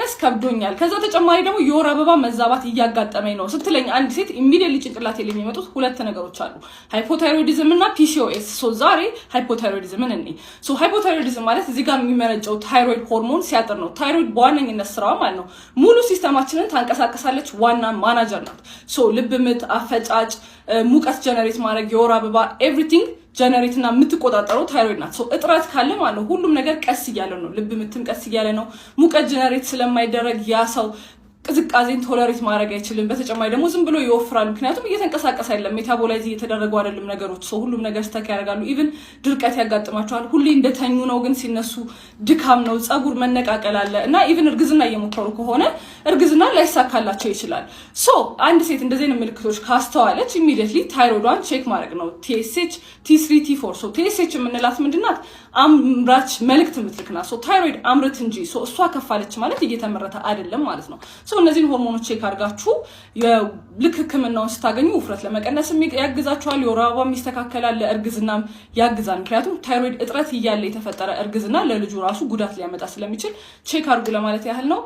መቀነስ ከብዶኛል ከዛ ተጨማሪ ደግሞ የወር አበባ መዛባት እያጋጠመኝ ነው ስትለኝ አንድ ሴት ኢሚዲየትሊ ጭንቅላት የሚመጡት ሁለት ነገሮች አሉ ሃይፖታይሮይዲዝም እና PCOS ሶ ዛሬ ሃይፖታይሮይዲዝምን እንይ ሶ ሃይፖታይሮይዲዝም ማለት እዚህ ጋር የሚመነጨው ታይሮይድ ሆርሞን ሲያጥር ነው ታይሮይድ በዋነኝነት ስራዋ ማለት ነው ሙሉ ሲስተማችንን ታንቀሳቀሳለች ዋና ማናጀር ናት ሶ ልብ ምት አፈጫጭ ሙቀት ጀነሬት ማድረግ የወር አበባ ኤቭሪቲንግ ጀነሬት እና የምትቆጣጠረው ታይሮይድ ናት ሶ እጥረት ካለ ማለት ነው ሁሉም ነገር ቀስ እያለ ነው ልብ ምትም ቀስ እያለ ነው ሙቀት ጀነሬት ስለማይደረግ ያ ሰው ቅዝቃዜን ቶለሬት ማድረግ አይችልም በተጨማሪ ደግሞ ዝም ብሎ ይወፍራል ምክንያቱም እየተንቀሳቀሰ አይደለም ሜታቦላይዝ እየተደረጉ አይደለም ነገሮች ሶ ሁሉም ነገር ስተክ ያደርጋሉ ኢቭን ድርቀት ያጋጥማቸዋል ሁሌ እንደተኙ ነው ግን ሲነሱ ድካም ነው ጸጉር መነቃቀል አለ እና ኢቭን እርግዝና እየሞከሩ ከሆነ እርግዝና ላይሳካላቸው ይችላል ሶ አንድ ሴት እንደዚህ ምልክቶች ካስተዋለች ኢሚዲየትሊ ታይሮይዷን ቼክ ማድረግ ነው TSH T3 T4 ሶ TSH የምንላት ምንድናት አምራች መልክት ምትልክና ሶ ታይሮይድ አምርት እንጂ ሶ እሷ ከፋለች ማለት እየተመረተ አይደለም ማለት ነው ሶ እነዚህን ሆርሞኖች ቼክ አድርጋችሁ የልክ ህክምናውን ስታገኙ ውፍረት ለመቀነስ ያግዛችኋል የወር አበባም ይስተካከላል ለእርግዝናም ያግዛል ምክንያቱም ታይሮይድ እጥረት እያለ የተፈጠረ እርግዝና ለልጁ ራሱ ጉዳት ሊያመጣ ስለሚችል ቼክ አድርጉ ለማለት ያህል ነው